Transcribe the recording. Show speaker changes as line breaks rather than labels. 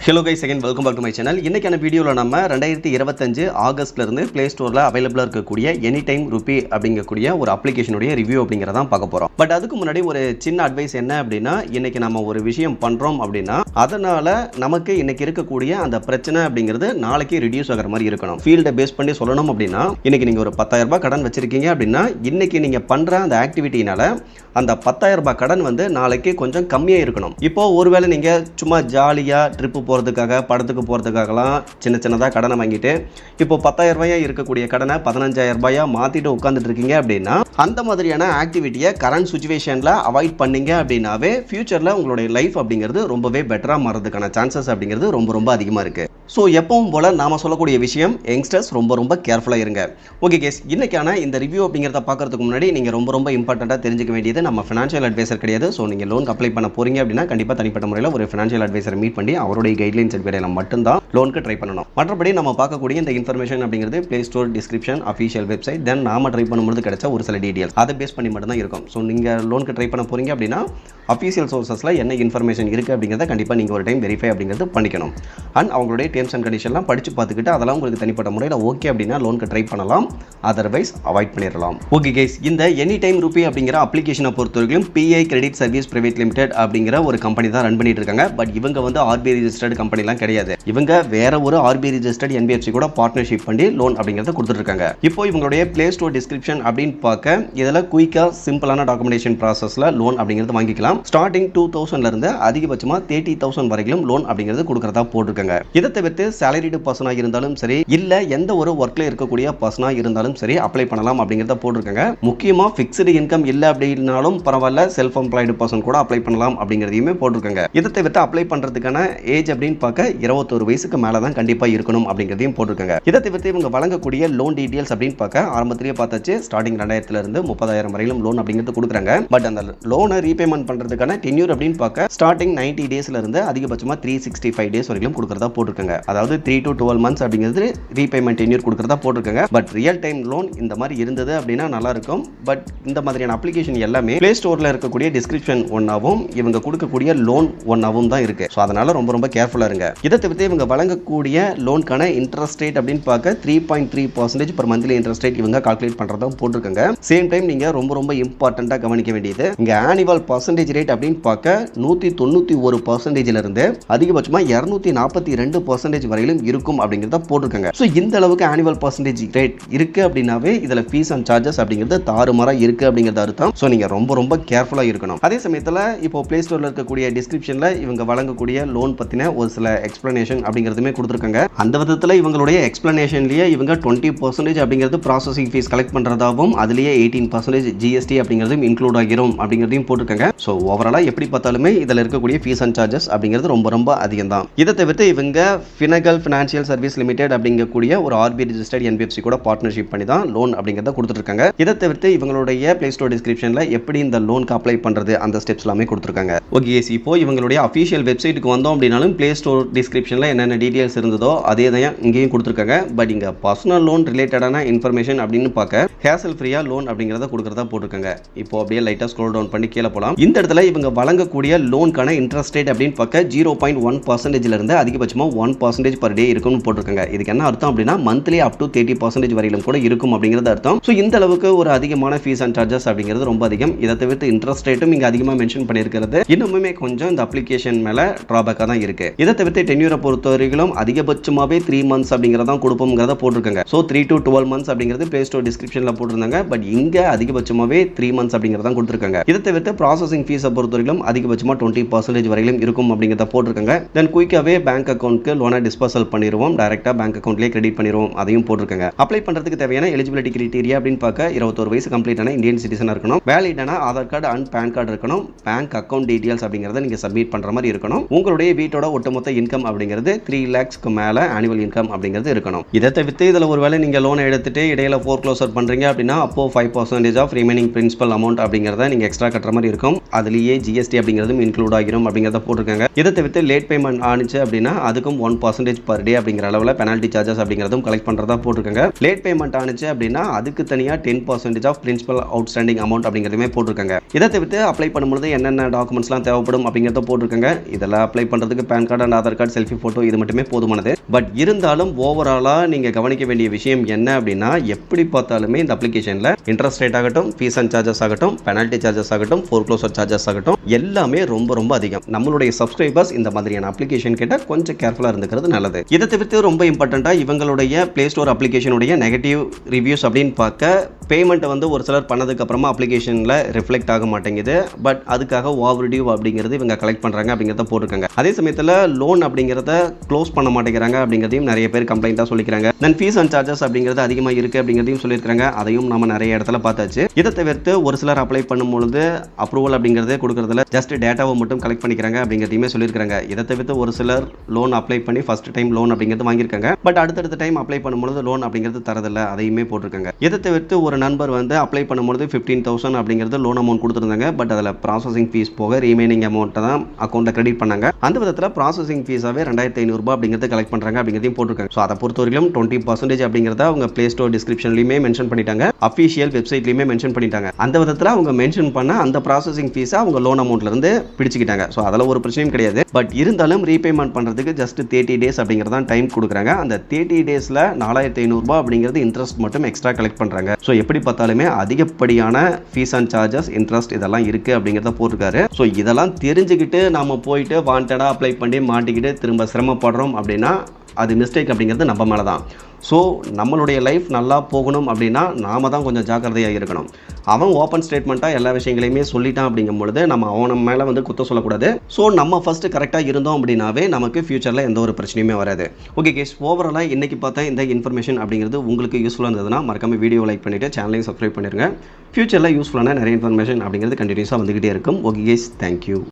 Hello guys, again welcome back to my channel. இன்னைக்கான வீடியோல நம்ம 2025 ஆகஸ்ட்ல இருந்து Play Storeல அவேலபிளா இருக்கக்கூடிய Anytime Rupee அப்படிங்கக்கூடிய ஒரு அப்ளிகேஷனுடைய ரிவ்யூ அப்படிங்கறத பார்க்க போறோம். பட் அதுக்கு முன்னாடி ஒரு சின்ன அட்வைஸ் என்ன அப்படினா, இன்னைக்கு நம்ம ஒரு விஷயம் பண்றோம் அப்படினா அதனால நமக்கு இன்னைக்கு இருக்கக்கூடிய அந்த பிரச்சனை அப்படிங்கிறது நாளைக்கு ரெடியூஸ் ஆகுற மாதிரி இருக்கணும். ஃபீல்ட பேஸ் பண்ணி சொல்லணும் அப்படினா, இன்னைக்கு நீங்க ஒரு 10000 ரூபாய் கடன் வச்சிருக்கீங்க அப்படினா, இன்னைக்கு நீங்க பண்ற அந்த ஆக்டிவிட்டினால அந்த 10000 ரூபாய் கடன் வந்து நாளைக்கு கொஞ்சம் கம்மியா இருக்கணும். இப்போ ஒருவேளை நீங்க சும்மா ஜாலியா ட்ரிப் போகிறதுக்காக படத்துக்கு போகிறதுக்காகலாம் சின்னதாக கடனை வாங்கிட்டு இப்போ 10000 ரூபாயா இருக்கக்கூடிய கடனை 15000 ரூபாயா மாற்றிட்டு உட்காந்துட்டு இருக்கீங்க அப்படின்னா, அந்த மாதிரியான ஆக்டிவிட்டியை கரண்ட் சுச்சுவேஷனில் அவாய்ட் பண்ணீங்க அப்படின்னாவே ஃபியூச்சரில் உங்களுடைய லைஃப் அப்படிங்கிறது ரொம்பவே பெட்டராக மாறதுக்கான சான்சஸ் அப்படிங்கிறது ரொம்ப அதிகமாக இருக்குது. ஸோ எப்பவும் போல் நாம் சொல்லக்கூடிய விஷயம், யங்ஸ்டர்ஸ் ரொம்ப கேர்ஃபுல்லாக இருங்க. ஓகே கேஸ், இன்றைக்கான இந்த ரிவ்யூ அப்படிங்கிறத பார்க்கறதுக்கு முன்னாடி நீங்கள் ரொம்ப இம்பார்ட்டண்ட்டாக தெரிஞ்சுக்க வேண்டியது, நம்ம ஃபினான்ஷியல் அட்வைசர் கிடையாது. ஸோ நீங்கள் லோன் அப்ளை பண்ண போகிறீங்க அப்படின்னா கண்டிப்பாக தனிப்பட்ட முறையில் ஒரு ஃபினான்ஷியல் அட்வைசரை மீட் பண்ணி அவருடைய கைட்லைன்ஸ் அடிப்படையில் மட்டும்தான் லோனுக்கு ட்ரை பண்ணணும். மற்றபடி நம்ம பார்க்கக்கூடிய இந்த இன்ஃபர்மேஷன் அப்படிங்கிறது Play Store description, official website, then நாம ட்ரை பண்ணும்போது கிடைச்ச ஒரு சில டீடைல்ஸ், அதை பேஸ் பண்ணி மட்டும் தான் இருக்கும். ஸோ நீங்கள் லோனுக்கு ட்ரை பண்ண போகிறீங்க அப்படின்னா அஃபிஷியல் சோர்சஸில் என்ன இன்ஃபர்மேஷன் இருக்குது அப்படிங்கிறத கண்டிப்பாக நீங்கள் ஒரு டைம் வெரிஃபை அப்படிங்கிறது பண்ணிக்கணும். அண்ட் அவங்களுடைய டேர்ம்ஸ் அண்ட் கண்டிஷன்லாம் படித்து பார்த்துக்கிட்டு அதெல்லாம் உங்களுக்கு தனிப்பட்ட முறையில் ஓகே அப்படின்னா லோனுக்கு ட்ரை பண்ணலாம், அதர்வைஸ் அவாய்ட் பண்ணிடலாம். ஓகே கைஸ், இந்த Anytime Rupee அப்படிங்கிற அப்ளிகேஷனை பொறுத்தவரைக்கும் PI credit service private limited அப்படிங்கிற ஒரு கம்பெனி தான் ரன் பண்ணிட்டு இருக்காங்க. பட் இவங்க வந்து RBI ரெஜிஸ்டர்டு கம்பெனிலாம் கிடையாது. இவங்க வேற ஒரு RBI ரெஜிஸ்டர்டு NBFC கூட பார்ட்னர்ஷிப் பண்ணி லோன் அப்படிங்கிறத கொடுத்துட்டு இருக்காங்க. இப்போ இவங்களுடைய Play Store டிஸ்கிரிப்ஷன் அப்படின்னு பார்க்க இதில் குயிக்கா சிம்பிளான டாக்குமெண்டேஷன் ப்ராசஸ்ல லோன் அப்படிங்கிறது வாங்கிக்கலாம். ஸ்டார்டிங் 2000ல இருந்து அதிகபட்சமாக 30,000 வரைக்கும் லோன் அப்படிங்கிறது கொடுக்கறதா போட்டிருக்காங்க. இதை தவிர்த்து சேலரிடு பர்சனாக இருந்தாலும் சரி, இல்ல எந்த ஒரு ஒர்க்ல இருக்கக்கூடிய பர்சனாக இருந்தாலும் சரி அப்ளை பண்ணலாம் அப்படிங்கிறத போட்டிருக்காங்க. முக்கியமா ஃபிக்ஸ்டு இன்கம் இல்ல அப்படின்னாலும் பரவாயில்ல, செல்ஃப் எம்ப்ளாய்டு பர்சன் கூட அப்ளை பண்ணலாம் அப்படிங்கிறதையுமே போட்டிருக்காங்க. இதை தவிர்த்து அப்ளை பண்றதுக்கான ஏஜ் அப்படின்னு பார்க்க 21 வயசுக்கு மேல தான் கண்டிப்பா இருக்கணும் அப்படிங்கிறதையும் போட்டிருக்காங்க. இதை தவிர்த்து இவங்க வழங்கக்கூடிய லோன் டீடைல்ஸ் அப்படின்னு பார்க்க ஆரம்பத்திலேயே பார்த்தாச்சு, ஸ்டார்டிங் 2000ல இருந்து 30,000 வரையிலும் லோன் அப்படிங்கிறது கொடுக்குறாங்க. பட் அந்த லோனை ரீபேமெண்ட் பண்றதுக்கான டென்யூர் அப்படின்னு பார்க்க ஸ்டார்டிங் 90 டேஸ்ல இருந்து அதிகபட்சமா 365 டேஸ் வரைக்கும் கொடுக்கறதா போட்டிருக்காங்க. அதாவது 3 to 12 months அப்படிங்கிறது ரீபேமெண்ட் டென்யூர் கொடுக்கறதா போட்டிருக்காங்க. பட் ரியல் டைம் லோன் இந்த மாதிரி இருந்தது அப்படின்னா நல்லா இருக்கும். பட் இந்த மாதிரியான அப்ளிகேஷன் எல்லாமே Play Storeல இருக்கக்கூடிய டிஸ்கிரிப்ஷன் ஒன்னாவும் இவங்க கொடுக்கக்கூடிய லோன் ஒன்னாவும் தான் இருக்கு. ஸோ அதனால ரொம்ப கேர்ஃபுல்லா இருங்க. இதை தவிர்த்து இவங்க வழங்கக்கூடிய லோனுக்கான இன்ட்ரெஸ்ட் ரேட் அப்படின்னு பார்க்க 3.3% per monthly இன்ட்ரெஸ்ட் ரேட் இவங்க கால்குலேட் பண்றதா போட்டிருக்காங்க. சேம் டைம் நீங்க ரொம்ப இம்பார்ட்டண்டா கவனிக்க வேண்டியது, இங்க ஆனுவல் பர்சன்டேஜ் ரேட் அப்படின்னு பார்க்க 191% இருந்து அதிகபட்சமா 242% வரையிலும் இருக்கும் அப்படிங்கிறத போட்டிருக்காங்க. ஸோ இந்த அளவுக்கு ஆனுவல் பர்சன்டேஜ் ரேட் இருக்கு அப்படின்னாவே இதுல ஃபீஸ் அண்ட் சார்ஜஸ் அப்படிங்கிறது தாறுமாறா இருக்கு அப்படிங்கிறது அர்த்தம். ஸோ நீங்க ரொம்ப கேர்ஃபுல்லா இருக்கணும். அதே சமயத்தில் இப்போ Play Storeல இருக்கக்கூடிய டிஸ்கிரிப்ஷன்ல இவங்க வழங்கக்கூடிய லோன் பத்தின ஒரு சில எக்ஸ்பிளனேஷன் அப்படிங்கிறதுமே கொடுத்துருக்காங்க. அந்த விதத்தில் இவங்களுடைய எக்ஸ்பிளனேஷன்லயே இவங்க 20% அப்படிங்கிறது ப்ராசஸிங் ஃபீஸ் கலெக்ட் பண்றதாகவும் அதுலயே 18% GST அப்படிங்கிறதும் இன்க்ளூட் ஆகிரும் அப்படிங்கிறதையும் போட்டிருக்காங்க. ஸோ ஓவராலா எப்படி பார்த்தாலுமே இதில் இருக்கக்கூடிய ஃபீஸ் அண்ட் சார்ஜஸ் அப்படிங்கிறது ரொம்ப அதிகம் தான். இதை தவிர்த்து இவங்க ஃபினகல் ஃபினான்ஷியல் சர்வீஸ் லிமிடெட் அப்படிங்கக்கூடிய ஒரு RBI ரெஜிஸ்டர்ட் NBFC கூட பார்ட்னர்ஷிப் பண்ணி தான் லோன் அப்படிங்கிறத கொடுத்துருக்காங்க. இதை தவிர்த்து இவங்களுடைய Play Store டிஸ்கிரிப்ஷன்ல எப்படி இந்த லோனுக்கு அப்ளை பண்றது அந்த ஸ்டெப்ஸ் எல்லாமே கொடுத்துருக்காங்க. ஓகே, இப்போ இவங்களுடைய அஃபிஷியல் வெப்சைட்டுக்கு வந்தோம் அப்படின்னாலும் Play Store டிஸ்கிரிப்ஷன்ல என்னென்ன டீடைல்ஸ் இருந்ததோ அதே தான் இங்கேயும் கொடுத்துருக்காங்க. பட் இங்க பர்சனல் லோன் ரிலேட்டடான இன்ஃபர்மேஷன் அப்படின்னு பார்க்க ஹேசல் ஃப்ரீயா லோன் அப்படிங்கிறத கொடுக்கறதா போட்டிருக்காங்க. இப்போ அப்படியே லைட்டா ஸ்க்ரோல் டவுன் பண்ணி கீழே போலாம். இந்த இடத்துல இவங்க வழங்கக்கூடிய லோனுக்கான இன்ட்ரெஸ்ட் ரேட் அப்படின்னு பார்க்க 0.1% இருந்து அதிகபட்சமா 1% per day இருக்கும்னு போட்டிருக்காங்க. இதுக்கு என்ன அர்த்தம் அப்படின்னா மந்த்லி அப் டு 30% வரையிலும் கூட இருக்கும் அப்படிங்கிறது அர்த்தம். ஸோ இந்த அளவுக்கு ஒரு அதிகமான ஃபீஸ் அண்ட் சார்ஜஸ் அப்படிங்கிறது ரொம்ப அதிகம். இதை தவிர்த்து இன்ட்ரெஸ்ட் ரேட்டும் இங்க அதிகமாக மென்ஷன் பண்ணியிருக்கிறது இன்னுமே கொஞ்சம் இந்த அப்ளிகேஷன் மேல டிராபேக்கா தான் இருக்கு. இதை தவிர்த்து டென்யூரை பொறுத்தவரைக்கும் அதிகபட்சமாவே 3 months அப்படிங்கிறத கொடுப்போம்ங்கிறத போட்டிருக்காங்க. ஸோ 3 to 12 months அப்படிங்கிறது Play Store டிஸ்கிரிப்ஷன்ல போட்டிருந்தாங்க. பட் இங்க அதிகபட்சமாவே 3 months அப்படிங்கிறத கொடுத்திருக்காங்க. இதை தவிர்த்து ப்ராசஸிங் ஃபீஸை பொறுத்தவரைக்கும் அதிகபட்சமா 20% வரையிலும் இருக்கும் அப்படிங்கிறத போட்டிருக்காங்க. தென் குயிக்காவே பேங்க் அக்கௌண்ட்க்கு லோனை டிஸ்பர்சல் பண்ணிடுவோம், டைரக்டா பேங்க் அக்கௌண்ட்லேயே கிரெடிட் பண்ணிடுவோம், அதையும் போட்டிருக்காங்க. அப்ளை பண்றதுக்கு தேவையான எலிஜிபிலிட்டி கிரைட்டீரியா அப்படின்னு பார்க்க 21 வயசு கம்ப்ளீட்டான இந்தியன் சிட்டிசனா இருக்கணும், வேலிடான Aadhaar card and PAN card இருக்கணும், பேங்க் அக்கௌண்ட் டீடைல்ஸ் அப்படிங்கறத நீங்க சப்மிட் பண்ற மாதிரி இருக்கணும். உங்களுடைய வீட்டோட ஒட்டுமொத்த இன்கம் அப்படிங்கிறது 3 lakhsக்கு மேல ஆனுவல் இன்கம் அப்படிங்கிறது இருக்கணும். இதை தவிர்த்து இதுல ஒருவேளை நீங்க லோன் எடுத்துட்டு இடையில ஃபோர்க்ளோசர் பண்றீங்க அப்படின்னா அப்போ 5% ஆஃப் ரிமைனிங் பிரின்சிபல் அமௌண்ட் அப்படிங்கறத நீங்க எக்ஸ்ட்ரா கட்டுற மாதிரி இருக்கும். அதுலயே GST அப்படிங்கிறதும் இன்க்ளூட் ஆகிரும் அப்படிங்கறத போட்டிருக்காங்க. இதை தவிர்த்து லேட் பேமெண்ட் ஆனிச்சு அப்படின்னா அதுக்கும் 1% 1% per day அப்படிங்கிற அளவில் பெனால்ட்டி சார்ஜஸ் அப்படிங்கிறதும் கலெக்ட் பண்ணுறதா போட்டிருக்காங்க. லேட் பேமெண்ட் ஆனிச்சு அப்படின்னா அதுக்கு தனியாக 10% ஆஃப் பிரின்சிபல் அவுட்ஸ்டாண்டிங் அமௌண்ட் அப்படிங்கிறதுமே போட்டிருக்காங்க. இதை தவிர்த்து அப்ளை பண்ணும்போது என்னென்ன டாக்குமெண்ட்ஸ்லாம் தேவைப்படும் அப்படிங்கிறத போட்டிருக்காங்க. இதெல்லாம் அப்ளை பண்ணுறதுக்கு PAN card and Aadhaar card, selfie photo இது மட்டுமே போதுமானது. பட் இருந்தாலும் ஓவராலாக நீங்கள் கவனிக்க வேண்டிய விஷயம் என்ன அப்படின்னா, எப்படி பார்த்தாலுமே இந்த அப்ளிகேஷனில் இன்ட்ரெஸ்ட் ரேட் ஆகட்டும், ஃபீஸ் அண்ட் சார்ஜஸ் ஆகட்டும், பெனால்ட்டி சார்ஜஸ் ஆகட்டும், ஃபோர்க்ளோசர் சார்ஜஸ் ஆகட்டும், எல்லாமே ரொம்ப ரொம்ப அதிகம். நம்மளுடைய சப்ஸ்கிரைபர்ஸ் இந்த மாதிரியான அப்ளிகேஷன் கேட்டால் கொஞ்சம் கேர்ஃபுல்லாக இருந்துக்கிறது நல்லது. இதை தவிர்த்து ரொம்ப இம்பார்ட்டண்ட்டாக இவங்களுடைய பிளே ஸ்டோர் அப்ளிகேஷனுடைய நெகட்டிவ் ரிவ்யூஸ் அப்படின்னு பார்க்க, பேமெண்ட்டை வந்து ஒரு சிலர் பண்ணதுக்கு அப்புறமா அப்ளிகேஷனில் ரிஃப்ளெக்ட் ஆக மாட்டேங்குது. பட் அதுக்காக ஓவர் டியூ அப்படிங்கிறது இவங்க கலெக்ட் பண்ணுறாங்க அப்படிங்கிறத போட்டிருக்காங்க. அதே சமயத்தில் லோன் அப்படிங்கிறத க்ளோஸ் பண்ண மாட்டேங்கிறாங்க அப்படிங்கிறதையும் நிறைய பேர் கம்ப்ளைண்ட்டாக சொல்லிக்கிறாங்க. தென் ஃபீஸ் அண்ட் சார்ஜஸ் அப்படிங்கிறது அதிகமாக இருக்குது அப்படிங்கிறதையும் சொல்லியிருக்காங்க. அதையும் நம்ம நிறைய இடத்துல பார்த்தாச்சு. இதை தவிர்த்து ஒரு சிலர் அப்ளை பண்ணும்பொழுது அப்ரூவல் அப்படிங்கிறதே கொடுக்குறதுல ஜஸ்ட் டேட்டாவை மட்டும் கலெக்ட் பண்ணிக்கிறாங்க அப்படிங்கிறதையுமே சொல்லியிருக்காங்க. இதை தவிர்த்து ஒரு சிலர் லோன் அப்ளை பண்ணி ஃபர்ஸ்ட் டைம் லோன் அப்படிங்கிறது வாங்கியிருக்காங்க. பட் அடுத்தடுத்த டைம் அப்ளை பண்ணும்போது லோன் அப்படிங்கிறது தரதில்லை, அதையுமே போட்டிருக்காங்க. இதை தவிர்த்து ஒரு நண்பர் வந்து அப்ளை பண்ணும்போது 15,000 அப்படிங்கிறது லோன் அமௌண்ட் கொடுத்துருந்தாங்க. பட் அதில் ப்ராசஸிங் ஃபீஸ் போக ரிமைனிங் அமௌண்ட்டை தான் அக்கௌண்ட்டில் கிரெடிட் பண்ணாங்க. அந்த விதத்தில் ப்ராசஸிங் ஃபீஸாகவே 2,500 அப்படிங்கிறது கலெக்ட் பண்ணுறாங்க அப்படிங்கிறதையும் போட்டிருக்காங்க. ஸோ அதை பொறுத்தவரையிலும் 20% அப்படிங்கிறத அவங்க பிளே ஸ்டோர் டிஸ்கிரிப்ஷன்லையுமே மென்ஷன் பண்ணிட்டாங்க, அஃபிஷியல் வெப்சைட்லையுமே மென்ஷன் பண்ணிட்டாங்க. அந்த விதத்தில் அவங்க மென்ஷன் பண்ண அந்த ப்ராசஸிங் ஃபீஸை அவங்க லோன் அமௌண்ட்லேருந்து பிடிச்சிக்கிட்டாங்க. ஸோ அதில் ஒரு பிரச்சனையும் கிடையாது. பட் இருந்தாலும் ரீபேமெண்ட் பண்ணுறதுக்கு ஜஸ்ட் 30 டேஸ் அப்படிங்கிறதான் டைம் கொடுக்குறாங்க. அந்த 30 டேஸில் 4,500 அப்படிங்கிறது இன்ட்ரெஸ்ட் மட்டும் எக்ஸ்ட்ரா கலெக்ட் பண்ணுறாங்க. ஸோ எப்படி பார்த்தாலுமே அதிகப்படியான ஃபீஸ் அண்ட் சார்ஜஸ், இன்ட்ரெஸ்ட் இதெல்லாம் இருக்குது அப்படிங்கிறத போட்டிருக்காரு. ஸோ இதெல்லாம் தெரிஞ்சுக்கிட்டு நம்ம போயிட்டு வாண்டடாக அப்ளை பண்ணி மாட்டிக்கிட்டு திரும்ப சிரமப்படுறோம் அப்படின்னா அது மிஸ்டேக் அப்படிங்கிறது நம்ம மேலே தான். ஸோ நம்மளுடைய லைஃப் நல்லா போகணும் அப்படின்னா நாம தான் கொஞ்சம் ஜாக்கிரதையாக இருக்கணும். அவன் ஓப்பன் ஸ்டேட்மெண்ட்டாக எல்லா விஷயங்களையுமே சொல்லிட்டான் அப்படிங்கும் பொழுது நம்ம அவன மேலே வந்து குத்த சொல்லக்கூடாது. ஸோ நம்ம ஃபஸ்ட்டு கரெக்டாக இருந்தோம் அப்படின்னாவே நமக்கு ஃபியூச்சரில் எந்த ஒரு பிரச்சனையுமே வராது. ஓகே கேஸ், ஓவராலாக இன்றைக்கி பார்த்தா இந்த இன்ஃபர்மேஷன் அப்படிங்கிறது உங்களுக்கு யூஸ்ஃபுல்லாக இருந்ததுன்னா மறக்காம வீடியோ லைக் பண்ணிவிட்டு சேனலையும் சப்ஸ்கிரைப் பண்ணிடுங்க. ஃபியூச்சரில் யூஸ்ஃபுல்லான நிறைய இன்ஃபர்மேஷன் அப்படிங்கிறது கண்டினியூஸாக வந்துக்கிட்டே இருக்கும். Okay guys, thank you.